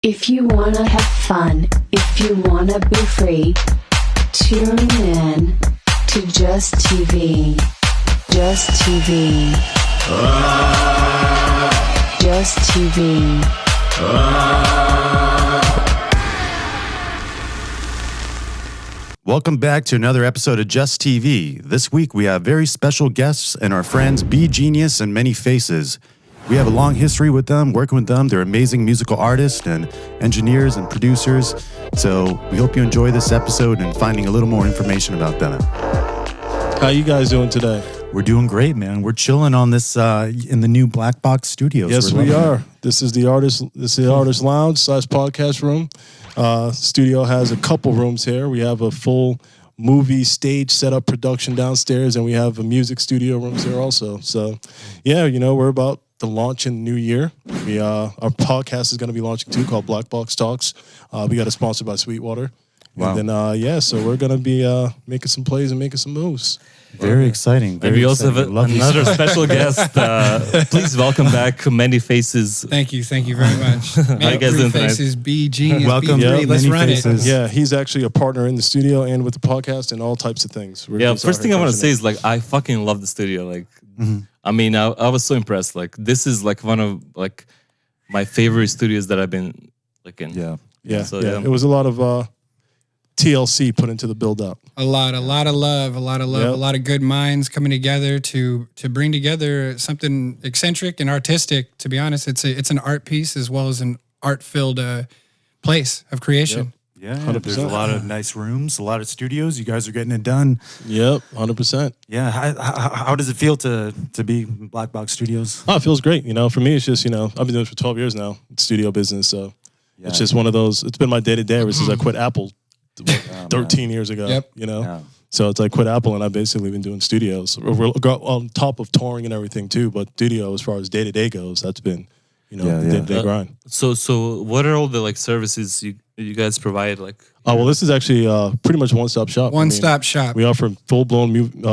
If you wanna have fun, if you wanna be free, tune in to JusTV. JusTV. JusTV. Welcome back to another episode of JusTV. This week we have very special guests and our friends Bg3nius and Man3faces. We have a long history with them, working with them. They're amazing musical artists and engineers and producers. So we hope you enjoy this episode and finding a little more information about them. How you guys doing today? We're doing great, man. We're chilling on this in the new Blvckbox Studios. Yes, we are. This is the artist lounge / podcast room. Studio has a couple rooms here. We have a full movie stage setup production downstairs, and we have a music studio rooms here also. So, yeah, we're about to launch in the new year. Our podcast is going to be launching too, called Blvckbox Talks. We got it sponsored by Sweetwater. Wow. And then, so we're going to be making some plays and making some moves. Very exciting. And we also have another special guest. Please welcome back Man3faces. Thank you very much. Man3faces, Bg3nius, welcome. Bg3, let's run it. Yeah, he's actually a partner in the studio and with the podcast and all types of things. First thing I want to say is I fucking love the studio. I mean, I was so impressed. This is one of my favorite studios that I've been in. Yeah. It was a lot of TLC put into the build up. A lot of love, yep. A lot of good minds coming together to bring together something eccentric and artistic. To be honest, it's an art piece as well as an art-filled place of creation. Yep. Yeah, 100%. There's a lot of nice rooms, a lot of studios. You guys are getting it done. Yep, 100%. Yeah, how does it feel to be in Blvckbox Studios? Oh, it feels great. For me, it's just, I've been doing it for 12 years now. It's studio business, so it's just one of those. It's been my day-to-day ever since I quit Apple 13 years ago. Yep. So it's quit Apple, and I've basically been doing studios. We're on top of touring and everything too, but studio as far as day-to-day goes, that's been, the day-to-day grind. So what are all the services you guys provide? Well, this is actually pretty much one-stop shop. One-stop shop. We offer full-blown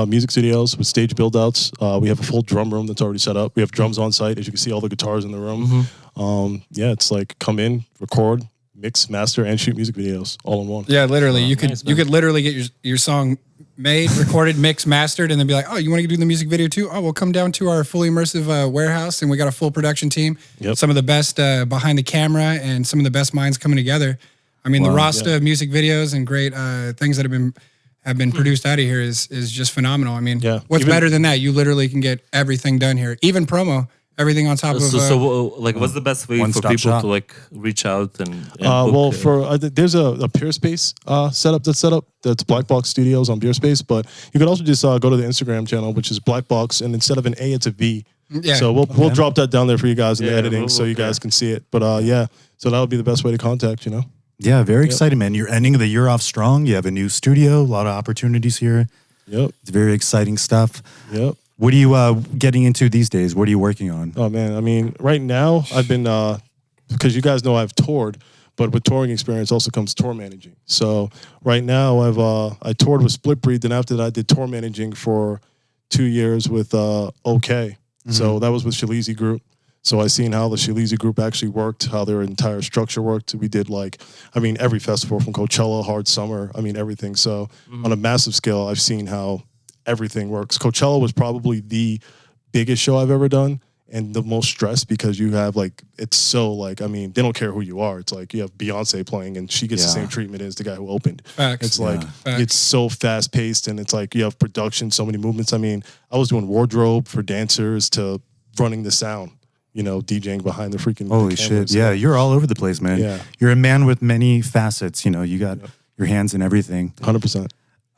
music studios with stage build-outs. We have a full drum room that's already set up. We have drums on site. As you can see, all the guitars in the room. Mm-hmm. It's come in, record, mix, master, and shoot music videos all in one. Yeah, literally. You could literally get your song made, recorded, mixed, mastered, and then be like, oh, you want to do the music video too? Oh, we'll come down to our fully immersive warehouse, and we got a full production team. Yep. Some of the best behind the camera and some of the best minds coming together. I mean, the roster of music videos and great things that have been produced out of here is just phenomenal. I mean, what's better than that? You literally can get everything done here, even promo. Everything on top of. What's the best way for people to reach out and book, there's a Peerspace setup that's Blvckbox Studios on Peerspace, but you could also just go to the Instagram channel, which is Blvckbox, and instead of an A, it's a V. Yeah. So we'll drop that down there for you guys in the editing, so you guys can see it. But so that would be the best way to contact. Yeah, very exciting, man. You're ending the year off strong. You have a new studio, a lot of opportunities here. Yep, it's very exciting stuff. Yep. What are you getting into these days? What are you working on? Oh, man. I mean, right now, I've been, because you guys know I've toured, but with touring experience also comes tour managing. So right now, I toured with Split Breed, then after that, I did tour managing for 2 years with OK. Mm-hmm. So that was with Shaleezy Group. So I seen how the Shaleezy Group actually worked, how their entire structure worked. We did every festival from Coachella, Hard Summer, everything. So on a massive scale, I've seen how everything works. Coachella was probably the biggest show I've ever done and the most stress because you have it's so they don't care who you are. It's you have Beyonce playing and she gets the same treatment as the guy who opened. Facts. It's it's so fast paced and it's you have production, so many movements. I was doing wardrobe for dancers to running the sound, DJing behind the freaking holy shit. Yeah, you're all over the place, man. Yeah. You're a man with many facets, you got your hands in everything. 100%.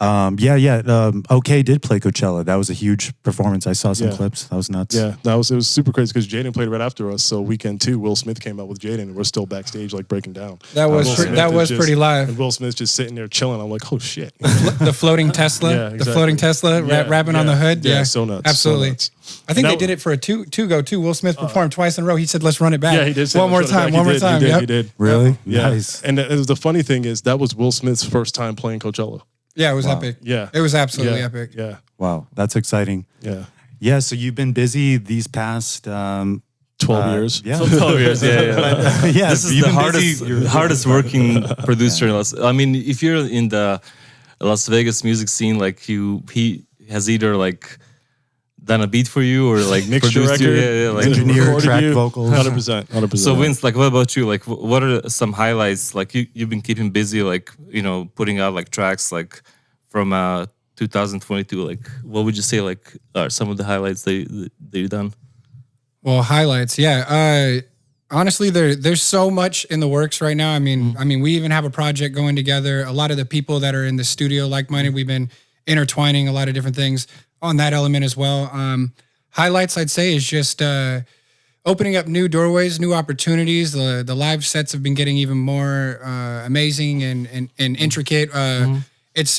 OK did play Coachella. That was a huge performance. I saw some clips. That was nuts. Yeah, it was super crazy because Jaden played right after us. So weekend 2, Will Smith came out with Jaden, and we're still backstage breaking down. That was pretty live. And Will Smith's just sitting there chilling. I'm like, oh shit. The floating Tesla. Yeah, exactly. The floating Tesla rapping on the hood. Yeah, so nuts. Absolutely. So nuts. I think they did it for a two-go too. Will Smith performed twice in a row. He said, "Let's run it back." Yeah, he did. One more time. He did. Really? Yeah. Nice. And the funny thing is that was Will Smith's first time playing Coachella. Yeah, it was epic. Yeah. It was absolutely epic. Yeah. Wow, that's exciting. Yeah. Yeah, so you've been busy these past 12 12 years. Yeah. 12 years, yeah. Yeah, This is you've the been busy. hardest working producer. I mean, if you're in the Las Vegas music scene, like he has either like done a beat for you or like Mixed your produced you, record, like engineer, recorded track you. vocals. 100%. So Vince, like, what about you? Like, what are some highlights? Like, you've been keeping busy, like, you know, putting out like tracks, like, from 2022. Like, what would you say, like, are some of the highlights that you've done? Well, highlights, yeah. Honestly, there's so much in the works right now. I mean, we even have a project going together. A lot of the people that are in the studio, like-minded, we've been intertwining a lot of different things on that element as well. Highlights, I'd say, is just opening up new doorways, new opportunities. The live sets have been getting even more amazing and intricate.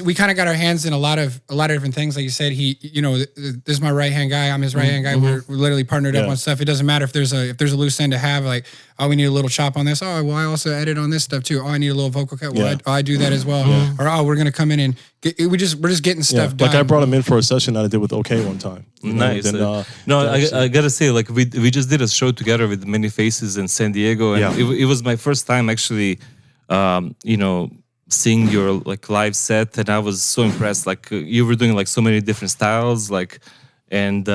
We kind of got our hands in a lot of different things. Like you said, this is my right hand guy. I'm his right hand guy. We're literally partnered up on stuff. It doesn't matter if there's a loose end to have. Like, oh, we need a little chop on this. Oh, well, I also edit on this stuff too. Oh, I need a little vocal cut. Well, I do that as well. Or oh, we're gonna come in and we're just getting stuff done. Like I brought him in for a session that I did with OK one time. Nice. I gotta say, like we just did a show together with Man3faces in San Diego, and it was my first time actually, seeing your like live set, and I was so impressed. Like you were doing like so many different styles, like and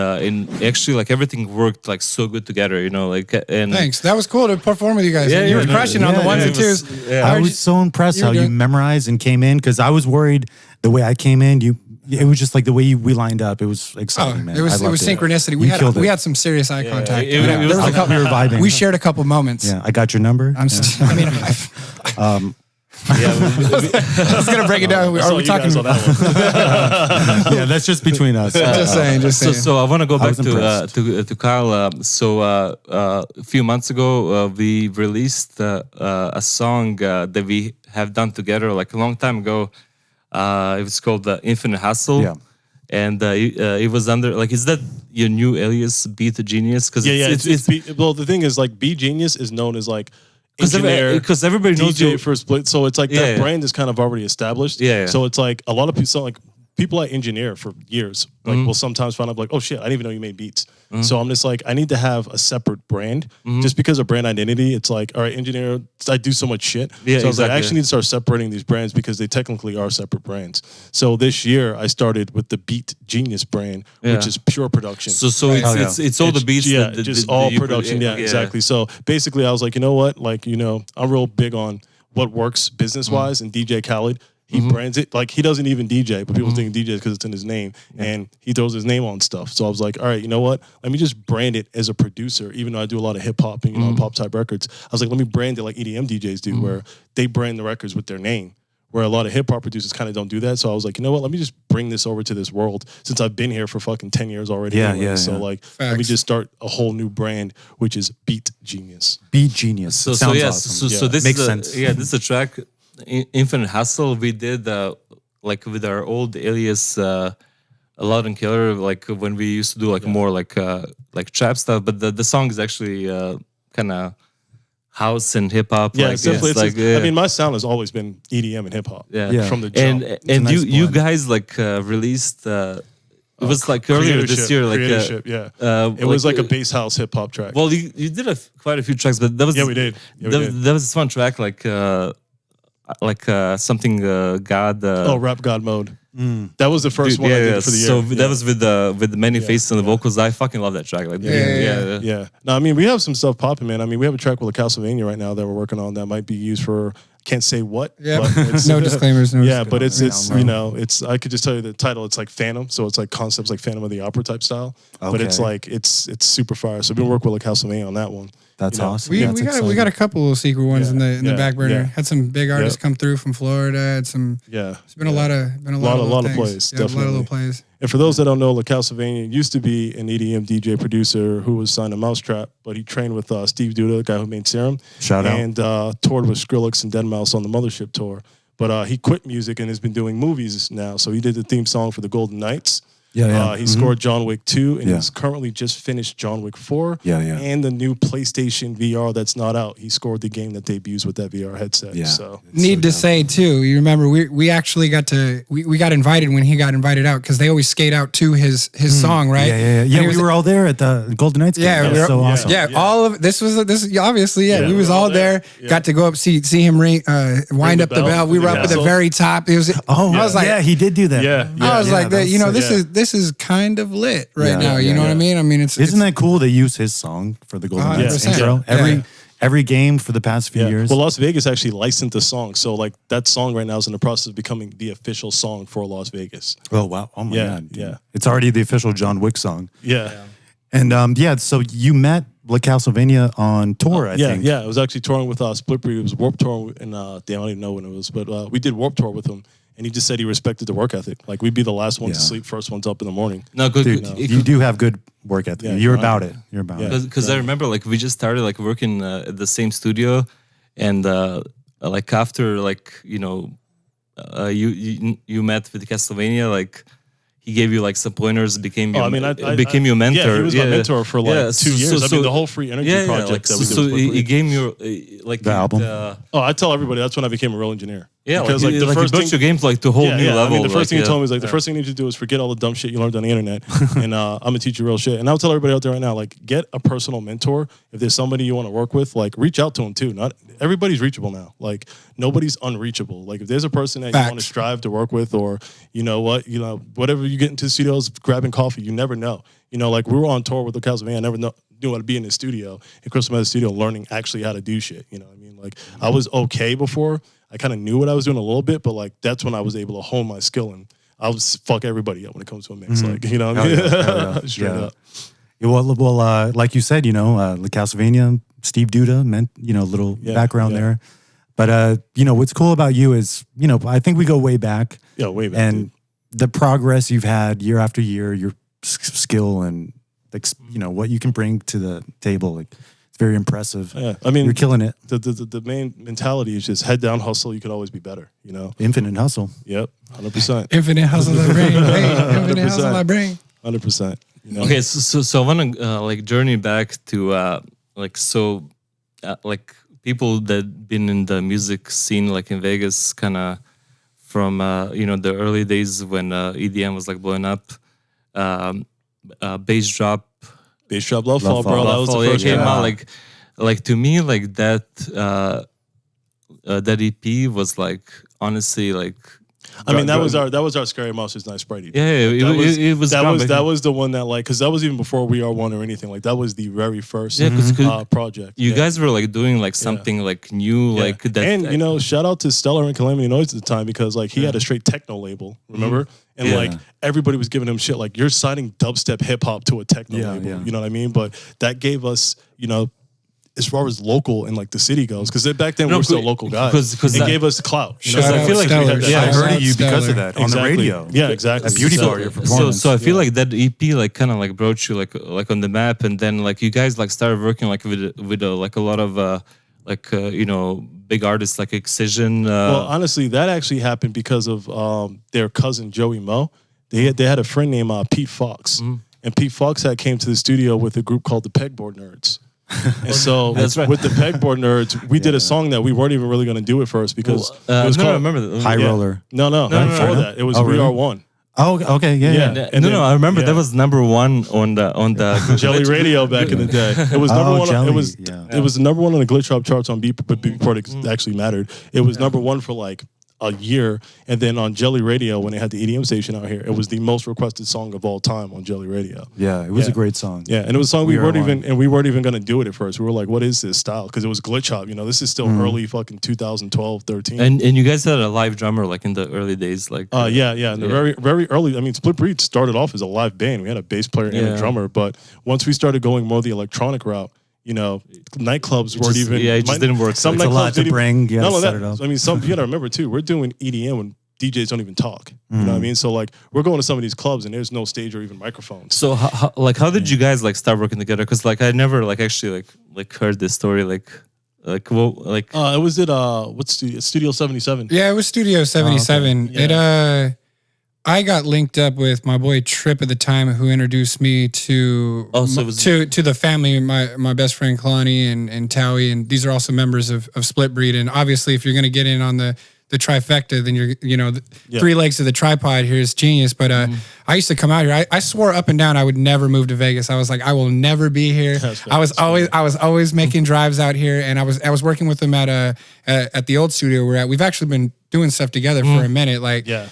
actually like everything worked like so good together, and thanks. That was cool to perform with you guys. You were crushing on the ones and twos. I was so impressed how you memorized and came in, because I was worried the way I came in. It was just like the way we lined up. It was exciting, man. It was synchronicity. We had some serious eye contact. There was a couple. We were vibing. We shared a couple moments. Yeah, I got your number. I was gonna break it down. Are we talking? On that one. Yeah, that's just between us. Just saying. So I want to go back to Kyle. A few months ago, we released a song that we have done together, like a long time ago. It was called Infinite Hustle. Yeah. And it was under, like, is that your new alias, Bg3nius? Well, the thing is, like, Bg3nius is known as like engineer, because everybody knows DJ you for Split, so it's like that brand is kind of already established. So it's like a lot of people, so like people I engineer for years, like will sometimes find out like, oh shit, I didn't even know you made beats. So I'm just like, I need to have a separate brand, just because of brand identity. It's like, all right, engineer, I do so much shit. So I was like, I actually need to start separating these brands, because they technically are separate brands. So this year I started with the Bg3nius brand, which is pure production. So it's all the beats. Just all production. Exactly. So basically I was like, you know what? Like, I'm real big on what works business wise, and DJ Khaled, he brands it like he doesn't even DJ, but people think DJ because it's in his name, and he throws his name on stuff. So I was like, all right, you know what? Let me just brand it as a producer, even though I do a lot of hip hop and pop type records. I was like, let me brand it like EDM DJs do, where they brand the records with their name, where a lot of hip hop producers kind of don't do that. So I was like, you know what? Let me just bring this over to this world, since I've been here for fucking 10 years already. So like, let me just start a whole new brand, which is Bg3nius. Bg3nius. Sounds awesome. So this makes is sense. This is a track, Infinite Hustle. We did like with our old alias, Loud and Killer, like when we used to do like more like trap stuff. But the song is actually kind of house and hip hop. Yeah, like, I mean, my sound has always been EDM and hip hop. From the jump. And nice you guys like released. It was like earlier this year, like it was like a bass house hip hop track. Well, you did quite a few tracks, but that was we did. That was this one track, like something God. Rap God mode. That was the first one I did for the year. So that was with the Man3faces and the vocals. I fucking love that track. Like, No, I mean, we have some stuff popping, man. I mean, we have a track with Castlevania right now that we're working on that might be used for. Can't say what. Yeah, no disclaimers. But it's I could just tell you the title. It's like Phantom, so it's like concepts like Phantom of the Opera type style. Okay. But it's like it's super fire. So we've been working with Castlevania on that one. That's awesome. We got a couple of secret ones in the back burner. Had some big artists come through from Florida. Had some. It's been a lot of plays. Definitely. A lot of little plays. And for those that don't know, Castlevania used to be an EDM DJ producer who was signed to Mousetrap, but he trained with Steve Duda, the guy who made Serum. Shout out. And toured with Skrillex and Deadmau5 on the Mothership tour. But he quit music and has been doing movies now. So he did the theme song for the Golden Knights. Yeah. He scored John Wick 2, and Yeah. he's currently just finished John Wick 4. Yeah. And the new PlayStation VR that's not out. He scored the game that debuts with that VR headset. Yeah. So Need to say too, you remember we actually got to we got invited when he got invited out because they always skate out to his song, right? Yeah. And he We was- were all there at the Golden Knights game. Yeah, That we was were- so awesome. Yeah, all of this obviously, Yeah, we was we were all all there. there. Got to go up see him wind the up the bell bell. We in were the up at the castle. very top. It was Oh, I was like, yeah, he did do that. Yeah. I was like, that was sick. this is kind of lit right Yeah, now. You yeah, know what I yeah. mean? I mean, it's Isn't that cool? They use his song for the Golden Knights 100%. intro. Yeah. Every game for the past few years. Well, Las Vegas actually licensed the song, so like that song right now is in the process of becoming the official song for Las Vegas. Oh wow! Oh my Yeah, god! dude. yeah. It's already the official John Wick song. Yeah. And so you met Blvckbox on tour, I think. Yeah. I was actually touring with Split Breed. It was Warped Tour, and I don't even know when it was, but we did Warped Tour with him, and he just said he respected the work ethic. Like we'd be the last ones to Yeah. sleep, first ones up in the morning. No, good. Dude, you do have good work ethic. Yeah, You're you're about right. it. You're about Yeah. it. Because I remember like we just started like working at the same studio, and like after like you met with Castlevania, like he gave you like some pointers, became your became your mentor. Yeah, he was my mentor for like 2 years. I mean, the whole Free Energy project like, that we did. so with Split he Breed. gave me your like The album? Oh, I tell everybody that's when I became a real engineer. Yeah, because like, the he first brought thing, your game to like to a whole new level. I mean, the first thing he yeah. told me was like the first thing you need to do is forget all the dumb shit you learned on the internet, and I'm gonna teach you real shit. And I'll tell everybody out there right now, like, get a personal mentor. If there's somebody you want to work with, like, reach out to them too. Not everybody's reachable now. Like, nobody's unreachable. Like, if there's a person that you want to strive to work with, or whatever you get into the studios, grabbing coffee, you never know. Like we were on tour with the Castlevania, I never knew how to be in the studio, and Chris was at the studio learning actually how to do shit. You know what I mean? Like, I was okay before. I kind of knew what I was doing a little bit, but like that's when I was able to hone my skill, and I was fuck everybody up when it comes to a mix. Like, you know what I mean? Straight up. Yeah, well, like you said, the Castlevania, Steve Duda, meant little background there. But what's cool about you is I think we go way back. Yeah, way back. And the progress you've had year after year, your skill and what you can bring to the table, like it's very impressive. Yeah, I mean, you're killing it. The main mentality is just head down, hustle. You can always be better. Infinite hustle. Yep, 100%. Infinite hustle I bring. Infinite hustle I bring. 100%. Okay, so I want to like journey back to people that been in the music scene like in Vegas, kind of from the early days when EDM was like blowing up. Bass drop, Love Fall, bro. That was the first came one. out. Like to me, like that that EP was like honestly like. I mean, that was our Scary Monsters Night Sprite EP. Yeah, it was that was the one that like, because that was even before We Are One or anything. Like that was the very first project. You guys were like doing like something like new, like that. And shout out to Stellar and Calamity Noise at the time, because like he had a straight techno label, remember? And like everybody was giving him shit like, you're signing dubstep hip hop to a techno label. Yeah. You know what I mean? But that gave us, as far as local and like the city goes, because back then we were still local guys. Because it gave us clout. Shout out I feel like Stellar. we had I that. heard of you because Stellar. of that on the radio. Yeah, exactly. At Beauty Bar, your performance. So I feel like that EP like kind of like brought you like on the map, and then like you guys like started working like with like a lot of big artists like Excision. Well, honestly, that actually happened because of their cousin Joey Mo. They had a friend named Pete Fox, and Pete Fox came to the studio with a group called the Pegboard Nerds. And so That's right. with the Pegboard Nerds, we did a song that we weren't even really going to do at first because it was I called remember that. High Roller. No, before that it was We Are One. Oh, okay, yeah. And then- I remember that was number one on the Jelly Radio back in the day. It was number one. Jelly, It was number one on the Glitch Hop charts on Beat, but before it actually mattered, it was number one for like a year, and then on Jelly Radio when they had the EDM station out here, it was the most requested song of all time on Jelly Radio. Yeah, it was a great song. Yeah, and it was a song we We Are weren't even going to do it at first. We were like, what is this style? Because it was glitch hop. This is still early fucking 2012, 13. and you guys had a live drummer like in the early days, like And the very, very early, I mean, Split Breed started off as a live band. We had a bass player and a drummer, but once we started going more the electronic route, nightclubs weren't even. Yeah, it just didn't work. Some It's a nightclubs lot to didn't even- bring. You Not gotta only set that, it up. I mean, you got to remember too, we're doing EDM when DJs don't even talk. You know what I mean? So like, we're going to some of these clubs and there's no stage or even microphones. So how did you guys like start working together? Because like I never like actually like heard this story It was at Studio 77. Yeah, it was Studio 77. okay. Yeah. I got linked up with my boy Trip at the time, who introduced me to to the family. My best friend Kalani and Towie, and these are also members of Split Breed. And obviously, if you're going to get in on the trifecta, then you're three legs of the tripod here is genius. But I used to come out here. I swore up and down I would never move to Vegas. I was like, I will never be here. I was always making drives out here, and I was working with them at the old studio we're at. We've actually been doing stuff together for a minute, so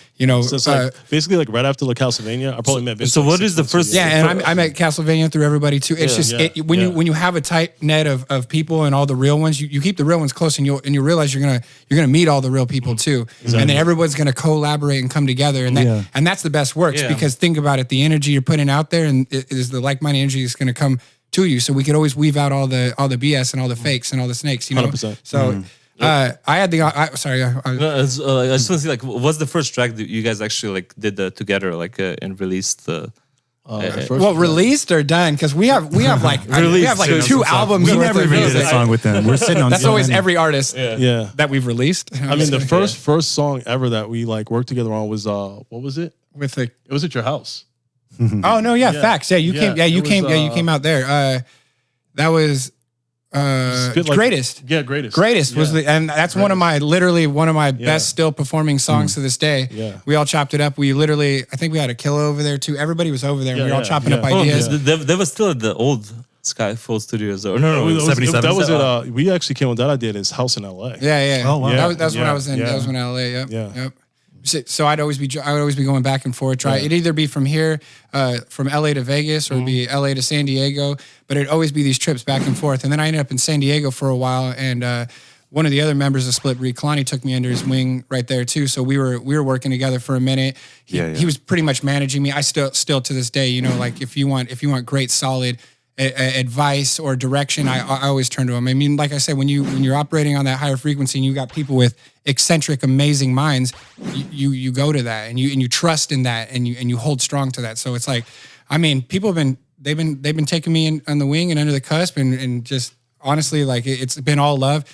it's basically like right after Castlevania. I probably met Vince. So what is the first? Yeah, and I met Castlevania through everybody too. It's when you have a tight net of people and all the real ones, you keep the real ones close, and you realize you're gonna meet all the real people too, and then everyone's gonna collaborate and come together, and that's the best works because think about it, the energy you're putting out there, and it is the like-minded energy is gonna come to you. So we could always weave out all the BS and all the fakes and all the snakes, 100%. So. I had the. Sorry. I just want to see, what's the first track that you guys actually did together, and released the. Released or done? Because we have two albums. We never even did a song with them. We're sitting on. That's always every artist. That we've released. I mean, the first song ever that we worked together on was what was it? It was at your house. Oh no! Yeah, facts. Yeah, you came. Yeah, you came out there. That was. Greatest. Yeah, Greatest. Greatest was and that's one of my best still performing songs to this day. Yeah. We all chopped it up. We literally, I think we had a killer over there too. Everybody was over there. We were all chopping up ideas. They were still at the old Skyfall Studios, or no, 77. That was it. We actually came with that idea at his house in LA. Yeah. Oh wow. That was when I was in. That was when LA. Yep. So I'd always be going back and forth. It'd either be from here, from LA to Vegas, or it'd be LA to San Diego. But it'd always be these trips back and forth. And then I ended up in San Diego for a while, and one of the other members of Split Breed, Kalani, took me under his wing right there too. So we were working together for a minute. He was pretty much managing me. I still to this day, if you want great solid advice or direction, I always turn to him. I mean, like I said, when you're operating on that higher frequency and you got people with eccentric, amazing minds, you go to that and you trust in that and you hold strong to that. So it's like, I mean, people have been taking me in on the wing and under the cusp and just honestly, it's been all love.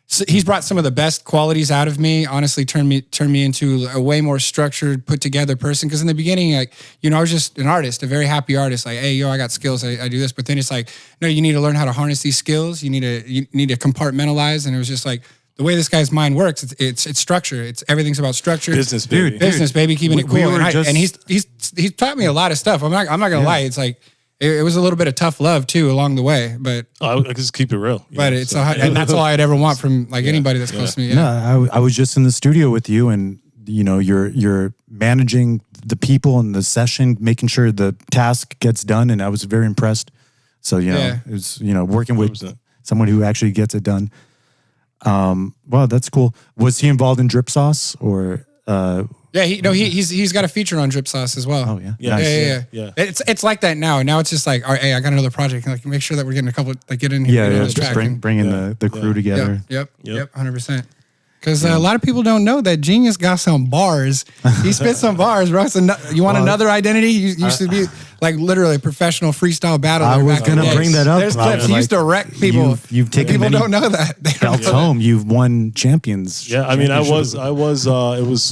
So he's brought some of the best qualities out of me. Honestly, turned me into a way more structured, put together person. Because in the beginning, I was just an artist, a very happy artist. Like, hey, I got skills, I do this. But then it's like, no, you need to learn how to harness these skills. You need to compartmentalize. And it was just like the way this guy's mind works. It's structure. Everything's about structure. Business, baby. Business, baby. Keeping it cool. And he's taught me a lot of stuff. I'm not gonna lie. It's like. It was a little bit of tough love too along the way, but I just keep it real. But and that's all I'd ever want from anybody that's close to me. No, I was just in the studio with you, and you're managing the people in the session, making sure the task gets done, and I was very impressed. So it was working with 100%. Someone who actually gets it done. Wow, that's cool. Was he involved in Drip Sauce or? Yeah, he's got a feature on Drip Sauce as well. Oh yeah, nice. Yeah. It's like that now. Now it's just like, all right, hey, I got another project. Like, make sure that we're getting a couple. Get in here. Yeah, just bringing the crew together. Yep, 100%. Because a lot of people don't know that Genius got some bars. He spit some bars, bro. So you want another identity? You used to be literally a professional freestyle battler. I was going to bring that up. There's clips. He used to wreck people. You've taken people don't know that. belts home. You've won champions. Yeah, I mean, I was. It was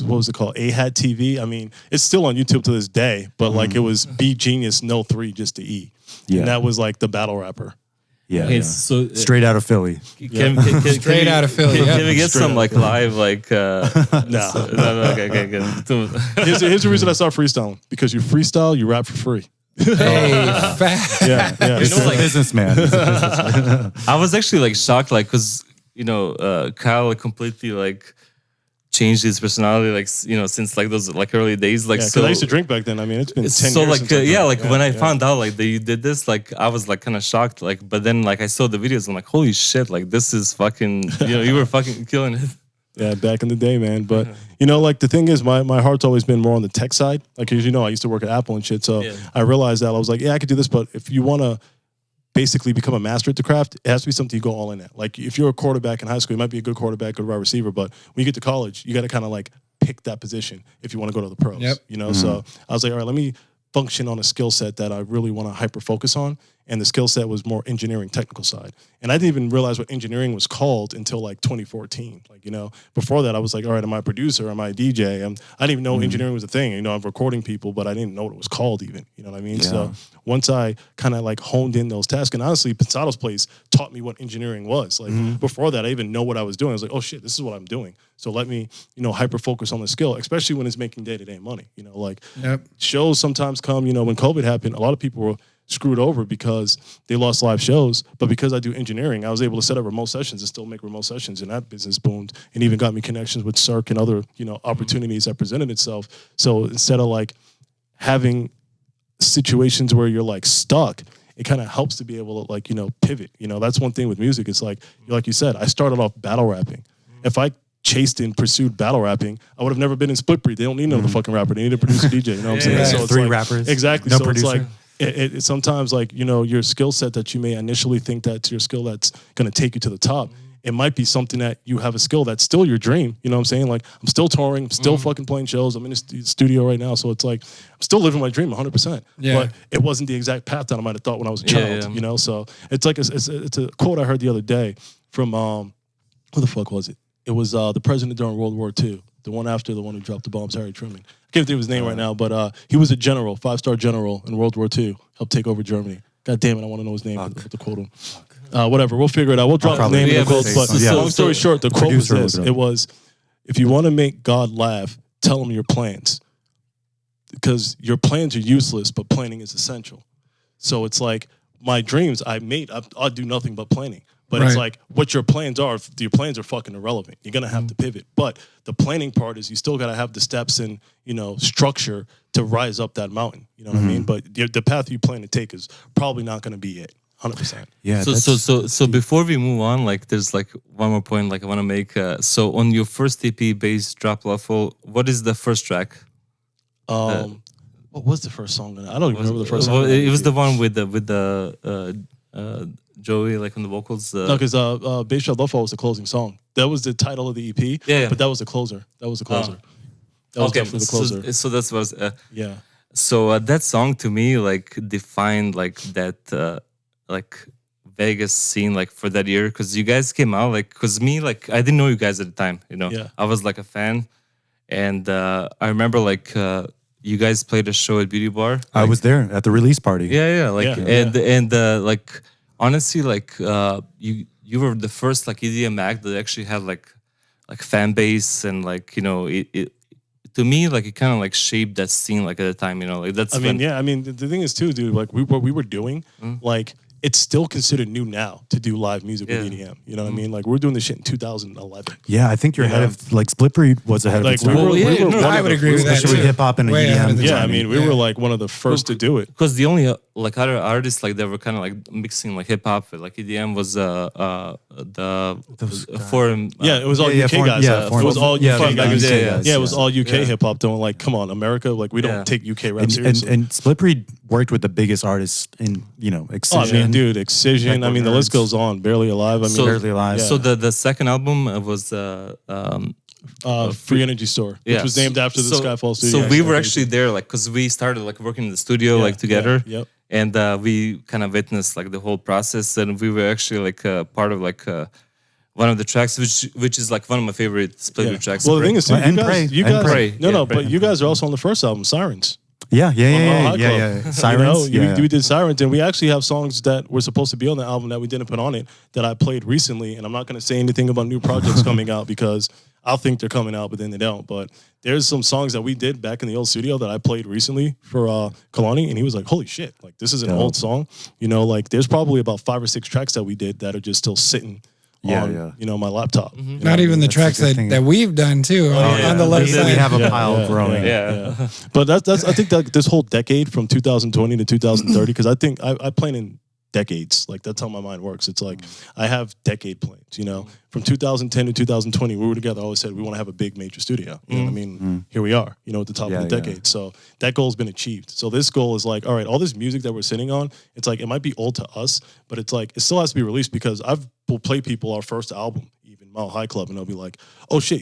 what was it called? A-Hat TV. I mean, it's still on YouTube to this day. But it was Bg3nius no 3 just to E. Yeah, and that was the battle rapper. Yeah, okay, so straight out of Philly. Straight out of Philly. Can we get some live No. Okay, good. Here's the reason I started freestyling. Because you freestyle, you rap for free. Hey, fat. Yeah. He's a businessman. I was actually shocked, because Kyle completely changed his personality, since those early days. So I used to drink back then. I mean, it's been 10 years. So when I found out that you did this, I was kind of shocked. But then I saw the videos. I'm like, holy shit! This is fucking. You were fucking killing it. Yeah, back in the day, man. But the thing is, my heart's always been more on the tech side. As I used to work at Apple and shit. So I realized that I was like, yeah, I could do this. But if you want to basically become a master at the craft, it has to be something you go all in at. If you're a quarterback in high school, you might be a good quarterback, good wide receiver, but when you get to college, you got to kind of pick that position if you want to go to the pros. Yep. So I was like, all right, let me function on a skill set that I really want to hyper focus on. and the skill set was more engineering, technical side. And I didn't even realize what engineering was called until like 2014. Like, you know, before that I was like, all right, am I a producer? Am I a DJ? I didn't even know engineering was a thing. You know, I'm recording people, but I didn't know what it was called even. You know what I mean? Yeah. So once I kind of like honed in those tasks, and honestly, Pensado's place taught me what engineering was. Like before that, I even know what I was doing. I was like, oh shit, this is what I'm doing. So let me, you know, hyper focus on the skill, especially when it's making day-to-day money. You know, like shows sometimes come, you know, when COVID happened, a lot of people were screwed over because they lost live shows. But because I do engineering, I was able to set up remote sessions and still make remote sessions, and that business boomed and even got me connections with Cirque and other, you know, opportunities that presented itself. So instead of like having situations where you're like stuck, it kind of helps to be able to like, you know, pivot. You know, that's one thing with music. It's like you said, I started off battle rapping. If I chased and pursued battle rapping, I would have never been in Split Breed. They don't need another fucking rapper. They need a producer DJ. You know what I'm saying? Yeah. So it's 3 like, rappers. Exactly. No so producer. it's like it sometimes like, you know, your skill set that you may initially think that's your skill that's going to take you to the top. It might be something that you have a skill that's still your dream. You know what I'm saying? Like I'm still touring, I'm still fucking playing shows. I'm in a studio right now. So it's like, I'm still living my dream 100%. Yeah. But it wasn't the exact path that I might have thought when I was a child, you know? So it's like, it's a quote I heard the other day from, who the fuck was it? It was the president during World War II. The one after the one who dropped the bombs, Harry Truman. I can't think of his name right now, but he was a general, 5-star general in World War II, helped take over Germany. God damn it, I want to know his name to quote him. Whatever, we'll figure it out. We'll drop his name in the quotes. But long story short, the quote was this. It was, if you want to make God laugh, tell him your plans. Because your plans are useless, but planning is essential. So it's like, my dreams I do nothing but planning. But it's like, what your plans are fucking irrelevant. You're going to have to pivot. But the planning part is you still got to have the steps and, you know, structure to rise up that mountain. You know what I mean? But the path you plan to take is probably not going to be it. 100%. Yeah. So before we move on, like there's like one more point like I want to make. So on your first EP, Bass Drop Level, what is the first track? What was the first song? I don't even remember the first song. Well, it was the one with the Joey like on the vocals. No, because Bass Drop Level was the closing song. That was the title of the EP. Yeah. But that was the closer. That was definitely the closer. So that was yeah. So that song to me like defined like that like Vegas scene like for that year, because you guys came out like, because me like I didn't know you guys at the time, you know. Yeah. I was like a fan, and I remember like you guys played a show at Beauty Bar. I was there at the release party. Yeah, like Yeah. and like honestly like you were the first like EDM act that actually had like fan base, and like, you know, it to me like it kind of like shaped that scene like at the time, you know, like that's I mean the thing is too, dude, like what we were doing, like it's still considered new now to do live music with EDM. You know what I mean? Like we're doing this shit in 2011. Yeah, I think you're ahead of like Split Breed was ahead Like of its time. I would agree with that Especially with too. hip hop and Way ahead of EDM. the Yeah, I time. mean, we were like one of the first to do it. because the only like other artists like that were kind of like mixing like hip hop with like EDM was the foreign. Yeah, it was all yeah, UK foreign- guys. yeah, It foreign- was all yeah, UK yeah, guys. yeah, It was all UK Yeah. hip hop. Doing like, come on, America, like we don't Yeah. take UK rap And, seriously. and Split Breed worked with the biggest artists in, you know, Oh, I Excision. mean, dude, Excision. I mean, the list goes on. Barely Alive. I mean, So- Barely Alive. Yeah. So the second album was Free Energy Store, which was named after the Skyfall Studio. So we were actually there, like, because we started like working in the studio like together. Yep. And we kind of witnessed like the whole process, and we were actually like part of like one of the tracks, which is like one of my favorite Split Breed tracks. Well, the thing is, too, And Pray. you And guys, Pray. no, Yeah, no, Pray. but you guys are also on the first album, Sirens. Yeah. Hot Yeah. Club. Sirens. You know, yeah. we did Sirens, and we actually have songs that were supposed to be on the album that we didn't put on it that I played recently. And I'm not going to say anything about new projects coming out because I'll think they're coming out, but then they don't. But there's some songs that we did back in the old studio that I played recently for Kalani, and he was like, "Holy shit! Like this is an old song." You know, like there's probably about 5 or 6 tracks that we did that are just still sitting on, you know, my laptop. You know Not even the tracks a good that, thing. that we've done too on the left we side. have a pile growing. Yeah. But that's I think that this whole decade from 2020 to 2030, because I think I plan in decades. Like that's how my mind works. It's like I have decade plans, you know. From 2010 to 2020, we were together. I always said we want to have a big major studio. You know what I mean? Here we are, you know, at the top of the decade. So that goal's been achieved. So this goal is like, all right, all this music that we're sitting on, it's like it might be old to us, but it's like it still has to be released because we'll play people our first album even Mile High Club, and they'll be like, "Oh shit,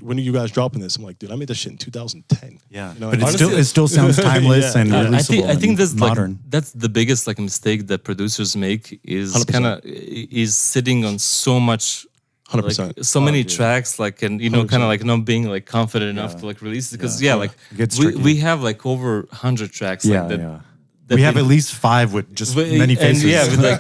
when are you guys dropping this?" I'm like, "Dude, I made that shit in 2010." Yeah, you know, but honestly, it still sounds timeless and releasable. I think that's modern. like that's the biggest like mistake that producers make is 100%. is sitting on so much 100%. like so many tracks like and you know kind of like not being like confident enough to like release it because like we have like over 100 tracks like that. We have at least 5 with just many faces. And yeah, with like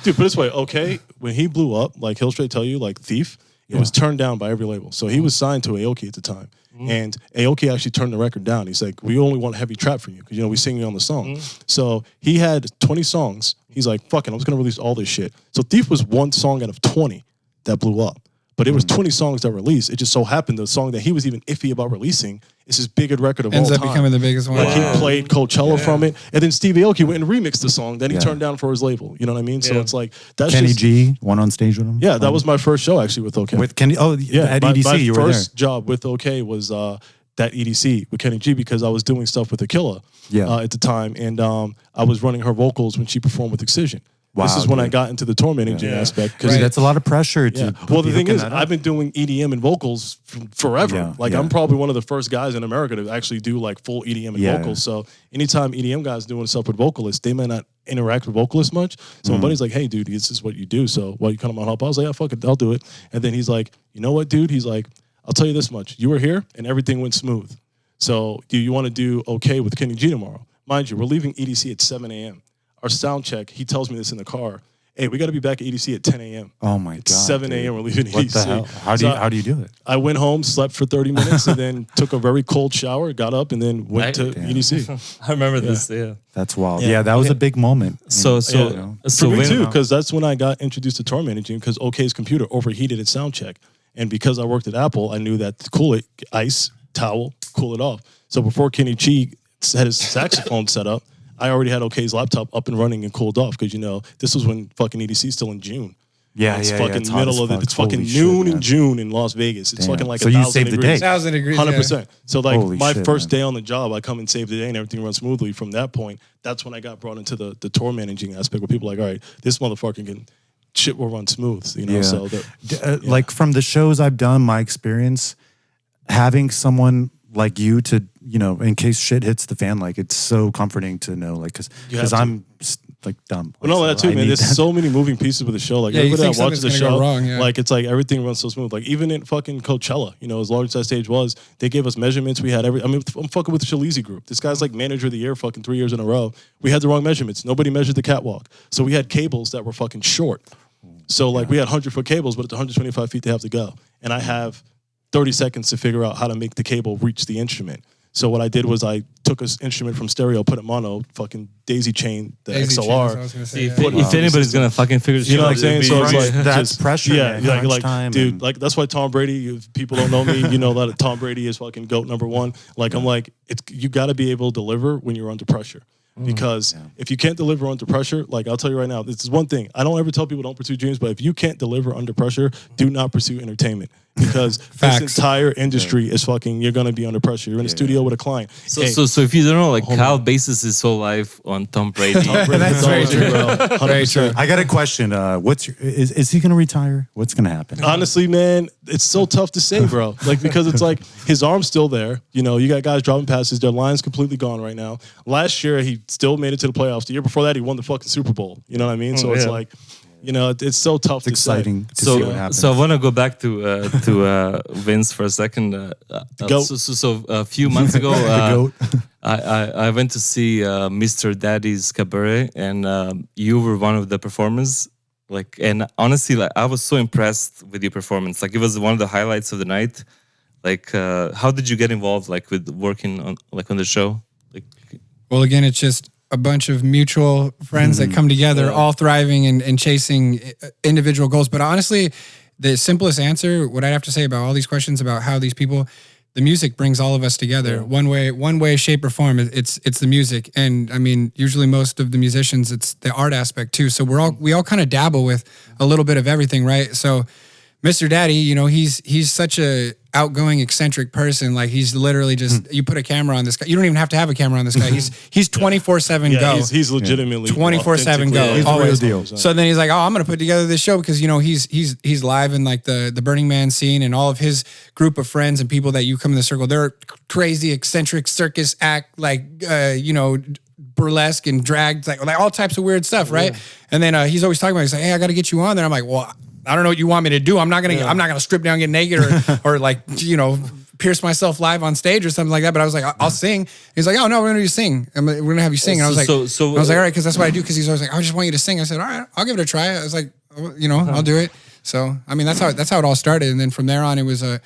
Dude, put it this way, okay, when he blew up, like he'll straight tell you, like Thief, it was turned down by every label. So he was signed to Aoki at the time. And Aoki actually turned the record down. He's like, we only want heavy trap from you because, you know, we sing you on the song. So he had 20 songs. He's like, fuck it, I'm just going to release all this shit. So Thief was one song out of 20 that blew up. But it was 20 songs that released. It just so happened the song that he was even iffy about releasing is his biggest record of all time. Ends up becoming the biggest one. Like he played Coachella from it, and then Steve Aoki went and remixed the song. Then he turned down for his label. You know what I mean? So it's like that's Kenny just, G won on stage with him. Yeah, that was my first show actually with OK. With Kenny. Oh, yeah, at EDC my you were there. first job with OK was that EDC with Kenny G because I was doing stuff with Aquila at the time, and I was running her vocals when she performed with Excision. Wow, this is when I got into the tour managing aspect. Because that's a lot of pressure to Well, the thing is, I've been doing EDM and vocals forever. I'm probably one of the first guys in America to actually do like full EDM and vocals. So anytime EDM guys doing stuff with vocalists, they may not interact with vocalists much. So my buddy's like, "Hey, dude, this is what you do. So why you come on help?" I was like, "Yeah, fuck it, I'll do it." And then he's like, "You know what, dude?" He's like, "I'll tell you this much: you were here and everything went smooth. So do you want to do OK with Kenny G tomorrow? Mind you, we're leaving EDC at 7 a.m. Our sound check, he tells me this in the car. Hey, we got to be back at EDC at 10 a.m. Oh my God. 7 a.m. We're leaving what EDC. The hell? How do you do it? I went home, slept for 30 minutes, and then took a very cold shower, got up, and then went to EDC. I remember this. Yeah, that's wild. Yeah, that was a big moment. So for me too, because that's when I got introduced to tour managing. Because OK's computer overheated at sound check, and because I worked at Apple, I knew that to cool it, ice towel, cool it off. So before Kenny G had his saxophone set up, I already had OK's laptop up and running and cooled off because, you know, this was when fucking EDC still in June. It's fucking middle of it. It's fucking noon in June in Las Vegas. It's fucking like 1,000 degrees. 1,000 degrees. 100%. So like my first day on the job, I come and save the day and everything runs smoothly. From that point, that's when I got brought into the tour managing aspect where people are like, all right, this motherfucker can shit will run smooth. You know, so like from the shows I've done, my experience having someone like you to, you know, in case shit hits the fan, like it's so comforting to know, like, because I'm like dumb. Well, no, that too, man. There's so many moving pieces with the show. Like everybody that watches the show, like it's like everything runs so smooth. Like even in fucking Coachella, you know, as large as that stage was, they gave us measurements. We had I mean, I'm fucking with the Shalizi group. This guy's like manager of the year, fucking 3 years in a row. We had the wrong measurements. Nobody measured the catwalk, so we had cables that were fucking short. So like we had 100-foot cables, but it's 125 feet they have to go, and I have 30 seconds to figure out how to make the cable reach the instrument. So what I did was I took an instrument from stereo, put it mono, fucking daisy chain, the XLR. If anybody's gonna fucking figure this out, you know what I'm saying? So it's like that's pressure. Yeah, like dude, like that's why Tom Brady. If people don't know me, you know that Tom Brady is fucking GOAT #1. Like I'm like, it's you got to be able to deliver when you're under pressure. Because if you can't deliver under pressure, like I'll tell you right now, this is one thing. I don't ever tell people don't pursue dreams, but if you can't deliver under pressure, do not pursue entertainment. Because this entire industry is fucking, you're going to be under pressure. You're in a studio with a client. So if you don't know, like Kyle bases his whole life on Tom Brady. That's very true, bro. Very true. I got a question. Is he going to retire? What's going to happen? Honestly, man, it's so tough to say, bro. Like, because it's like his arm's still there. You know, you got guys dropping passes. Their line's completely gone right now. Last year, he still made it to the playoffs. The year before that, he won the fucking Super Bowl. You know what I mean? So it's like, you know, it's so tough to exciting say. To see what happens. So I want to go back to Vince for a second. So a few months ago, I went to see Mr. Daddy's Cabaret, and you were one of the performers. Like, and honestly, like I was so impressed with your performance. Like, it was one of the highlights of the night. Like, how did you get involved, like, with working on the show? Like, well, again, it's just a bunch of mutual friends that come together, all thriving and chasing individual goals. But honestly, the simplest answer, what I'd have to say about all these questions about how these people, the music brings all of us together one way, shape or form. It's the music. And I mean, usually most of the musicians, it's the art aspect too. So we all kind of dabble with a little bit of everything, right? So Mr. Daddy, you know, he's such a outgoing, eccentric person. Like he's literally just you put a camera on this guy. You don't even have to have a camera on this guy. He's 24/7 go. He's legitimately 24/7 go. He's the real deal. So then he's like, oh, I'm gonna put together this show because you know he's live in like the Burning Man scene, and all of his group of friends and people that you come in the circle, they're crazy, eccentric circus act, like you know, burlesque and drag, like all types of weird stuff, right? And then he's always talking about, he's like, hey, I got to get you on there. I'm like, well, I don't know what you want me to do. I'm not gonna strip down, get naked, or like, you know, pierce myself live on stage or something like that. But I was like, I'll sing. He's like, oh no, we're gonna do sing. We're gonna have you sing. And I was like, I was like, all right, because that's what I do. Because he's always like, I just want you to sing. I said, all right, I'll give it a try. I was like, you know, I'll do it. So I mean, that's how it all started. And then from there on, it was and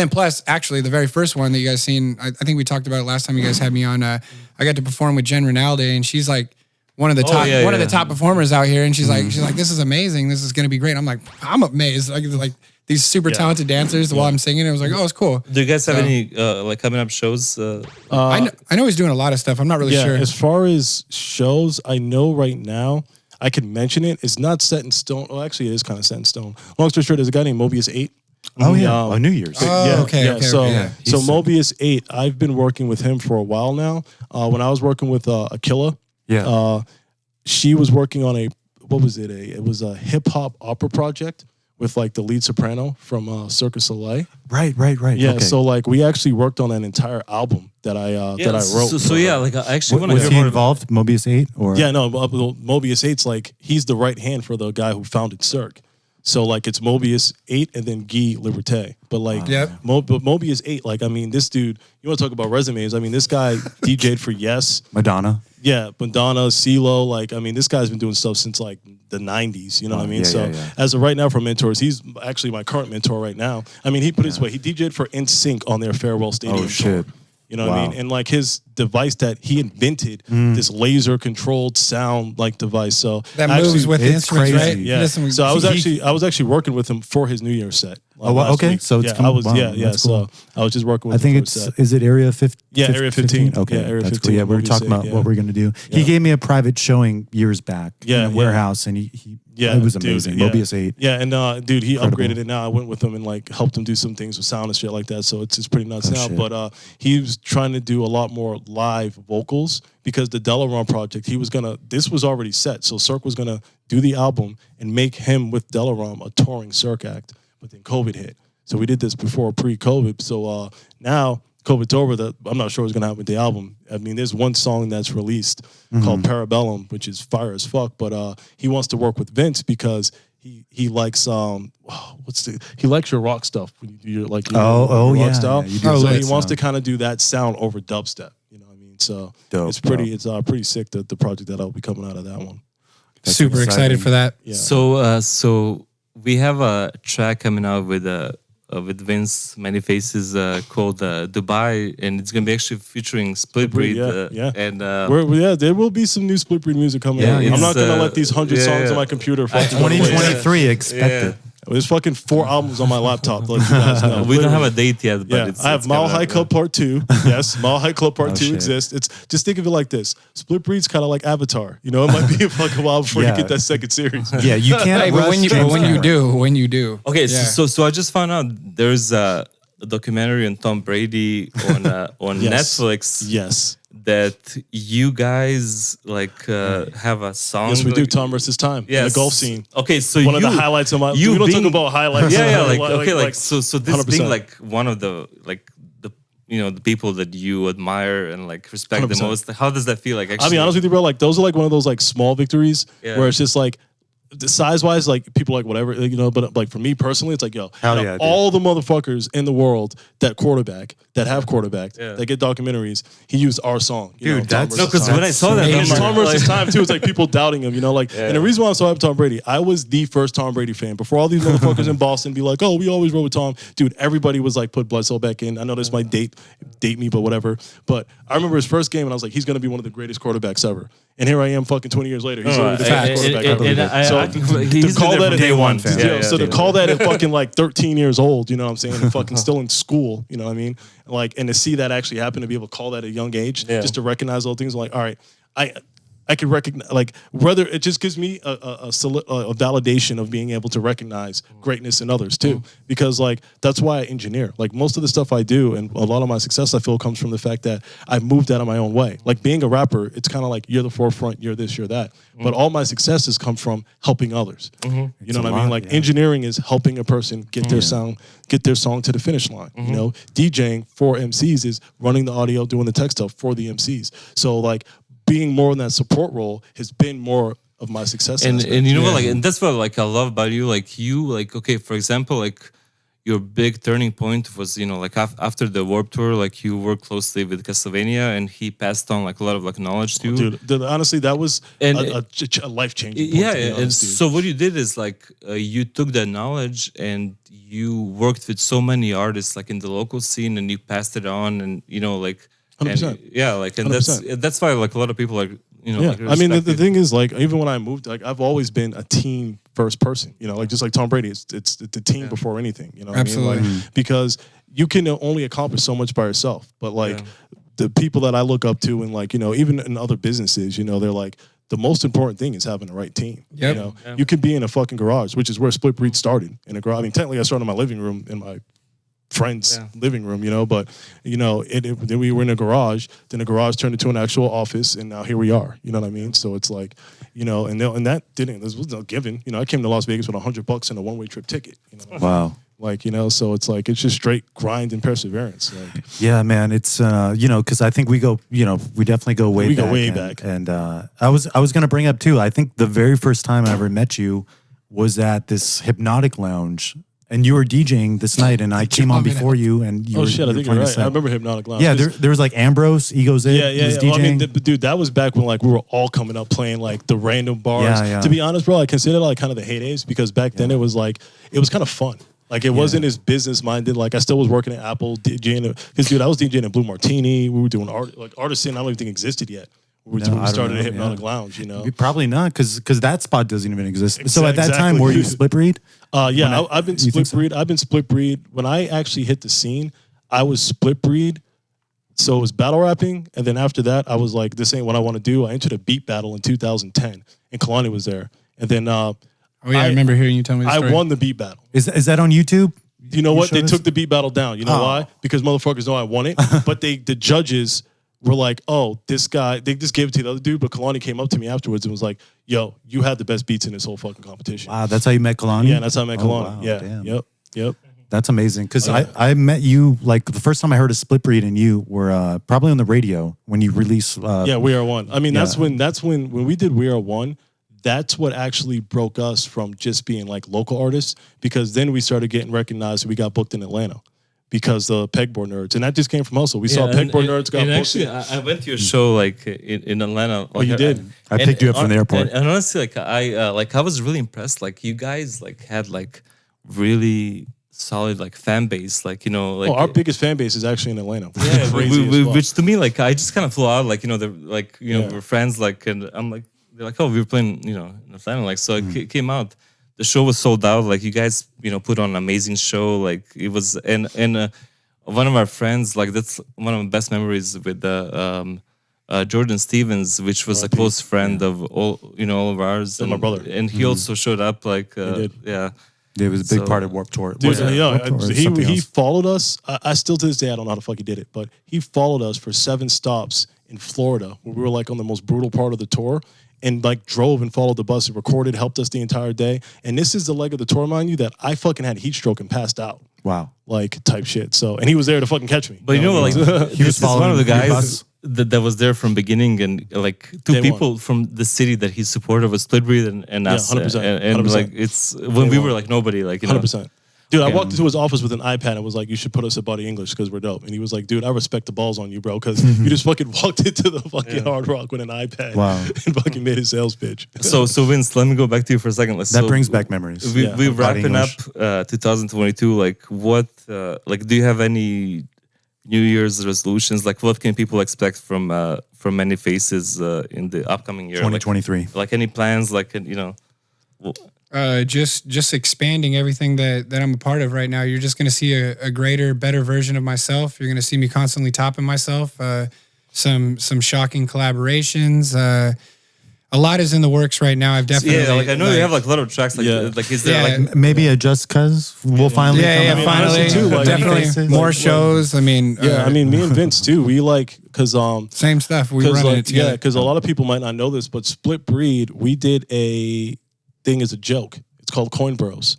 then plus, actually, the very first one that you guys seen, I think we talked about it last time you guys had me on. I got to perform with Jen Rinaldi, and she's like one of the top performers out here, and she's like, this is amazing. This is gonna be great. I'm like, I'm amazed. Like these super talented dancers while I'm singing. It was like, oh, it's cool. Do you guys have any like coming up shows? I know he's doing a lot of stuff. I'm not really sure. As far as shows, I know right now, I can mention it. It's not set in stone. Well, actually, it is kind of set in stone. Long story short, there's a guy named Mobius 8. Oh yeah, New Year's. Okay. So Mobius 8, I've been working with him for a while now. When I was working with Aquila, she was working on it was a hip hop opera project with like the lead soprano from Cirque du Soleil. Right. Yeah, okay. so like we actually worked on an entire album that I wrote. So yeah, like I actually want to was hear he involved? Mobius 8 or Yeah, no, Mobius 8's like he's the right hand for the guy who founded Cirque. So like it's Mobius 8 and then Guy Liberté. But like Mobius 8, like I mean this dude, you want to talk about resumes? I mean this guy DJ'd for Yes, Madonna. Yeah, Madonna, CeeLo, like I mean this guy's been doing stuff since like the 90s, you know what I mean? As of right now for mentors, he's actually my current mentor right now. I mean he put it this way, he DJ'd for NSYNC on their Farewell Stadium tour. You know what I mean? And like his device that he invented, this laser controlled sound like device. So that moves with the instruments, right? Yeah. So I was actually working with him for his New Year's set. Okay. Week. So it's so I was just working with I think is it Area 15? Yeah, Area 15. Okay. Yeah, Area 15. Cool. Yeah, we were talking about what we're gonna do. He gave me a private showing years back in a warehouse, and he it was amazing. Mobius 8. Yeah, and dude, he upgraded it now. I went with him and like helped him do some things with sound and shit like that. So it's pretty nuts now. Shit. But he was trying to do a lot more live vocals because the Delaron project, this was already set. So Cirque was gonna do the album and make him with Delaron a touring Cirque act. But then COVID hit. So we did this before pre-COVID. So now COVID's over, I'm not sure what's gonna happen with the album. I mean, there's one song that's released called Parabellum, which is fire as fuck. But he wants to work with Vince because he likes he likes your rock stuff when you do your like rock style. Yeah, so he wants to kind of do that sound over dubstep. You know what I mean? So it's pretty sick the project that'll be coming out of that one. That's super excited for that. Yeah. So we have a track coming out with Vince Man3faces called Dubai, and it's gonna be actually featuring Split Breed. And there will be some new Split Breed music coming out. I'm not gonna let these 100 songs on my computer. 2023, expect it. There's fucking 4 albums on my laptop. Let you guys know. We don't have a date yet, but I have Mile High Club Part 2. Yes, Mile High Club Part 2 exists. It's just think of it like this: Split Breed's kind of like Avatar. You know, it might be a fucking while before you get that second series. Yeah, you can't. Hey, but when you do. Okay, so I just found out there's a documentary on Tom Brady on Netflix. Yes. That you guys like have a song. Yes, we do. Tom versus Time. Yeah, the golf scene. Okay, so one of the highlights of my. We don't talk about highlights. So this being like one of the the people that you admire and like respect 100%. The most. How does that feel like? Actually, I'll be honest with you, bro. Like those are like one of those like small victories where it's just like. Size wise, like people like whatever, you know, but like for me personally, it's like, yo, all the motherfuckers in the world that have quarterbacked, that get documentaries, he used our song. Dude, that's because when I saw that, it's Tom versus Time too. It's like people doubting him, you know, like, and the reason why I'm so happy with Tom Brady, I was the first Tom Brady fan. Before all these motherfuckers in Boston be like, oh, we always rode with Tom. Dude, everybody was like, put Bledsoe back in. I know this might date me, but whatever. But I remember his first game and I was like, he's going to be one of the greatest quarterbacks ever. And here I am fucking 20 years later. He's the best quarterback. So to call that day one fan. To call that at fucking like 13 years old, you know what I'm saying, and fucking still in school, you know what I mean? Like, and to see that actually happen, to be able to call that at a young age, just to recognize those things, I'm like, all right, I can recognize, like, whether it just gives me a validation of being able to recognize greatness in others too. Because like, that's why I engineer. Like most of the stuff I do and a lot of my success I feel comes from the fact that I've moved out of my own way. Like being a rapper, it's kind of like you're the forefront, you're this, you're that. But all my successes come from helping others. You know what I mean? Like engineering is helping a person get their sound, get their song to the finish line. You know, DJing for MCs is running the audio, doing the tech stuff for the MCs. So like, being more in that support role has been more of my success. And you know what, like, and that's what like I love about you. Like you, like, okay, for example, like your big turning point was, you know, like after the Warped Tour, like you worked closely with Castlevania, and he passed on like a lot of like knowledge to you. Dude, honestly, that was a life changing. Yeah, and so what you did is like you took that knowledge and you worked with so many artists like in the local scene, and you passed it on, and you know, like. 100%. And, yeah, like, and 100%. that's why like a lot of people are, you know, yeah. like, I mean, the thing is, like, even when I moved, like, I've always been a team first person. You know, like just like Tom Brady, it's the team before anything. You know, what Absolutely. I mean? Like, because you can only accomplish so much by yourself. But like the people that I look up to, and like, you know, even in other businesses, you know, they're like, the most important thing is having the right team. Yep. You know, you could be in a fucking garage, which is where Split Breed started, in a garage. I mean, technically, I started in my living room in my friend's living room, you know, but you know, then we were in a garage, then the garage turned into an actual office, and now here we are. You know what I mean? So it's like, you know, and that was no given. You know, I came to Las Vegas with $100 and a one-way trip ticket. You know? Wow. Like, you know, so it's like, it's just straight grind and perseverance. Like, yeah, man, it's you know, because I think we go, you know, we definitely go way back. And I was gonna bring up too. I think the very first time I ever met you was at this Hypnotic Lounge. And you were DJing this night, and I came on before you, and you were, I think you're right. I remember Hypnotic Lounge. Yeah, there was like Ambrose, Ego's It. Yeah. Was DJing. Well, I mean, dude, that was back when like we were all coming up playing like the random bars. Yeah. To be honest, bro, I consider like kind of the heydays, because back then it was like, it was kind of fun. Like it wasn't as business minded. Like I still was working at Apple DJing, because dude, I was DJing at Blue Martini. We were doing Artisan. I don't even think existed yet. We started at Hypnotic Lounge, you know. Probably not, because that spot doesn't even exist. So at that Exactly. time, were you Split Breed? Yeah, I've been Split Breed. I've been Split Breed. When I actually hit the scene, I was Split Breed. So it was battle rapping, and then after that, I was like, this ain't what I want to do. I entered a beat battle in 2010, and Kalani was there. And then I remember hearing you tell me the story. I won the beat battle. Is that on YouTube? You know what? They took the beat battle down. You know why? Because motherfuckers know I won it. But the judges were like, oh, this guy, they just gave it to the other dude, but Kalani came up to me afterwards and was like, yo, you had the best beats in this whole fucking competition. Wow, that's how you met Kalani? Yeah, that's how I met Kalani. Wow, yeah, damn. Yep. That's amazing, because I met you, like, the first time I heard of Split Breed and you were probably on the radio when you released... We Are One. I mean, that's when we did We Are One, that's what actually broke us from just being, like, local artists, because then we started getting recognized and we got booked in Atlanta. Because the Pegboard Nerds, and that just came from hustle. We saw Pegboard Nerds got booked. Actually, I went to your show like in Atlanta. Like, you did. I picked you up from the airport. And honestly, like I was really impressed. Like you guys like had like really solid like fan base. Like, you know, like our biggest fan base is actually in Atlanta. Yeah, which to me, like I just kind of flew out. Like, you know, they're like, you know, we're friends. Like, and I'm like, they're like, oh, we were playing, you know, in Atlanta. Like, so it came out. The show was sold out. Like, you guys, you know, put on an amazing show. Like, it was, and one of our friends, like, that's one of my best memories with Jordan Stevens, which was a close friend of all of ours. And my brother. And he also showed up, like, Yeah, it was a big part of Warped Tour. Dude, he followed us. I still, to this day, I don't know how the fuck he did it, but he followed us for 7 stops in Florida, where we were like on the most brutal part of the tour, and like drove and followed the bus and recorded, helped us the entire day. And this is the leg of the tour, mind you, that I fucking had heat stroke and passed out. Wow. Like type shit. So, and he was there to fucking catch me. But you know, like, he was one of the following guys that was there from beginning, and like two people from the city that he supported was Split Breed and us. 100%, and 100%. like, it's when we were like nobody, like, you know. 100%. Dude, I walked into his office with an iPad and was like, you should put us at Buddy English because we're dope. And he was like, dude, I respect the balls on you, bro, because you just fucking walked into the fucking Hard Rock with an iPad and fucking made his sales pitch. So Vince, let me go back to you for a second. That brings back memories. We're wrapping up 2022. Like, what, like, do you have any New Year's resolutions? Like, what can people expect from Man3faces in the upcoming year? 2023. Like any plans, like, you know... Just expanding everything that I'm a part of right now. You're just going to see a greater, better version of myself. You're going to see me constantly topping myself. Some shocking collaborations. a lot is in the works right now. I've definitely I know you have like a lot of tracks. Like is there like maybe a Just Cuz will finally come out. finally too, like, definitely more shows. I mean, I mean, me and Vince too. We like because same stuff. We run it together. Yeah, because a lot of people might not know this, but Split Breed, we did a thing as a joke. It's called Coin Bros.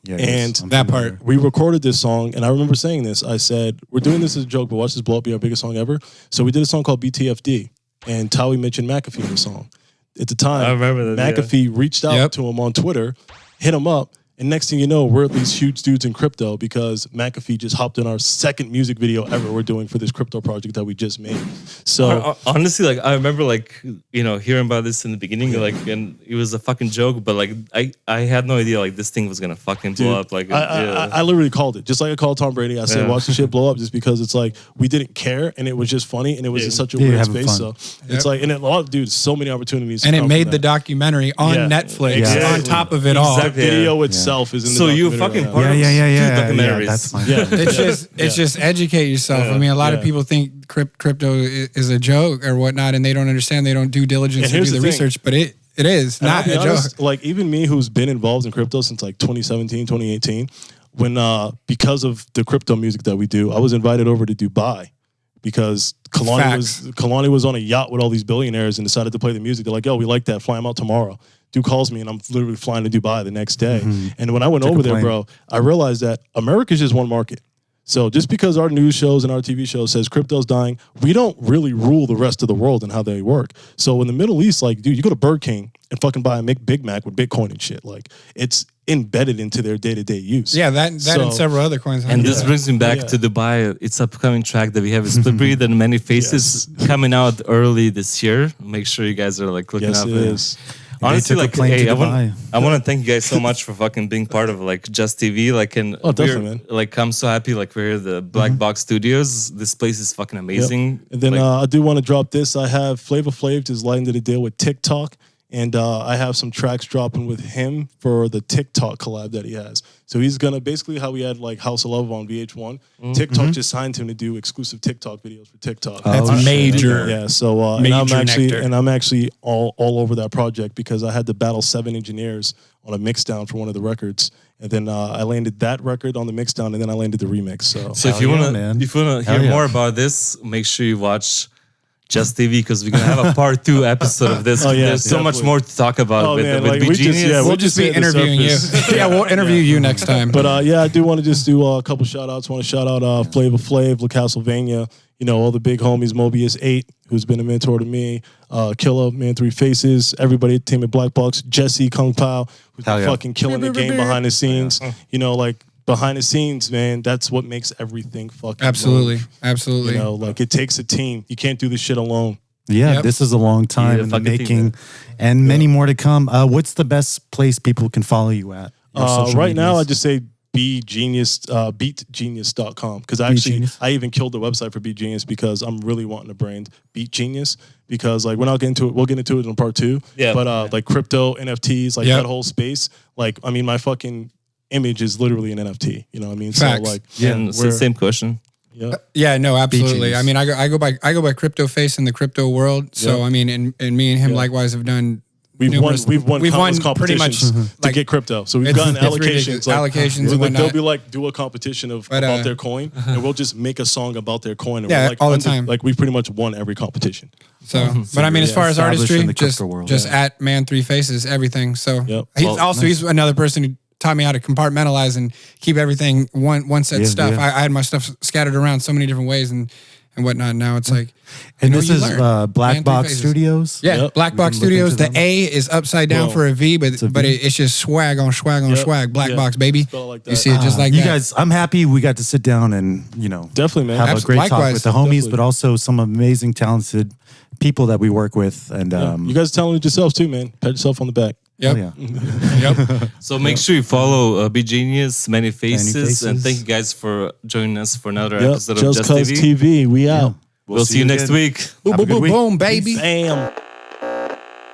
And that part. We recorded this song, and I remember saying this. I said, we're doing this as a joke, but watch this blow up, be our biggest song ever. So we did a song called BTFD, and Towie mentioned McAfee in the song. At the time, I remember that, McAfee reached out to him on Twitter, hit him up, and next thing you know, we're these huge dudes in crypto because McAfee just hopped in our second music video ever we're doing for this crypto project that we just made. So honestly, like I remember like, you know, hearing about this in the beginning, like, and it was a fucking joke, but like I had no idea like this thing was gonna fucking blow up. Like I literally called it. Just like I called Tom Brady. I said, watch the shit blow up just because it's like we didn't care and it was just funny and it was in such a weird space. So it's like, and a lot of dudes, so many opportunities. And it made the documentary on Netflix on top of it all. The video itself is in the so you fucking part of two documentaries. That's fine. It's just educate yourself. I mean, a lot of people think crypto is a joke or whatnot, and they don't understand. They don't do diligence to do the research, but it is not a joke. Like even me, who's been involved in crypto since like 2017, 2018, when because of the crypto music that we do, I was invited over to Dubai because Kalani was on a yacht with all these billionaires and decided to play the music. They're like, yo, we like that. Fly him out tomorrow. Dude calls me and I'm literally flying to Dubai the next day. And when I went over there, bro, I realized that America's just one market. So just because our news shows and our TV shows says crypto's dying, we don't really rule the rest of the world and how they work. So in the Middle East, like, dude, you go to Burger King and fucking buy a Big Mac with Bitcoin and shit. Like, it's embedded into their day-to-day use. Yeah, that and several other coins. And this brings me back to Dubai. It's upcoming track that we have is Split Breed and Man3faces coming out early this year. Make sure you guys are like looking up. It is. Honestly, like, hey, I want to thank you guys so much for fucking being part of like JusTV. Like, and definitely, man. Like, I'm so happy. Like, we're here at the Blvckbox Studios. This place is fucking amazing. And then like, I do want to drop this. I have Flavor Flav just landed a deal with TikTok, and I have some tracks dropping with him for the TikTok collab that he has. So he's gonna basically how we had like House of Love on VH1. TikTok just signed him to do exclusive TikTok videos for TikTok. That's major. Yeah. So and I'm actually all over that project because I had to battle 7 engineers on a mixdown for one of the records, and then I landed that record on the mixdown, and then I landed the remix. So if you wanna hear more about this, make sure you watch JusTV because we're gonna have a part 2 episode of this. There's so much more to talk about with Bg3nius. We'll just be interviewing you. We'll interview you next time. But I do want to just do a couple shout outs. I want to shout out Flavor Flav, La Castlevania, you know, all the big homies, Mobius 8, who's been a mentor to me, Killa, Man3faces, everybody at Team at Blvckbox, Jesse, Kung Pao, who's been fucking killing the game behind the scenes. You know, like, behind the scenes, man, that's what makes everything fucking move. Absolutely. You know, like it takes a team. You can't do this shit alone. Yeah, this is a long time in the making, and many more to come. What's the best place people can follow you at? Right now, I just say Bgenius, beatgenius.com because I even killed the website for Bgenius because I'm really wanting to brand Beat Genius because like we're not getting into it. We'll get into it in part 2. Yeah. But like crypto, NFTs, like that whole space. Like I mean, my fucking image is literally an NFT. You know what I mean? Facts. So like, it's the same question. Yeah, no, absolutely. I mean, I go by Crypto Face in the crypto world. So I mean, and me and him likewise have done. We've won pretty much to get crypto. So we've gotten allocations. Allocations and whatnot. They'll be like, do a competition about their coin, and we'll just make a song about their coin. And we're like, all the time. Like we've pretty much won every competition. So, but I mean, as far as artistry, just at Man3faces, everything. So he's another person who taught me how to compartmentalize and keep everything one set stuff. I had my stuff scattered around so many different ways and whatnot. Now it's like, and this is Blvckbox Studios. Yeah, Blvckbox Studios. The A is upside down for a V, but it's just swag on swag on swag. Blvckbox, baby. Like you see it just like that. You guys, I'm happy we got to sit down and definitely, man, have a great talk with the homies, but also some amazing, talented people that we work with. And you guys talented yourselves too, man. Pat yourself on the back. Yep. So make sure you follow Bg3nius, Man3faces, and thank you guys for joining us for another episode of JusTV. We out. We'll see you next week. Boom, boom, boom, boom, baby. Bam.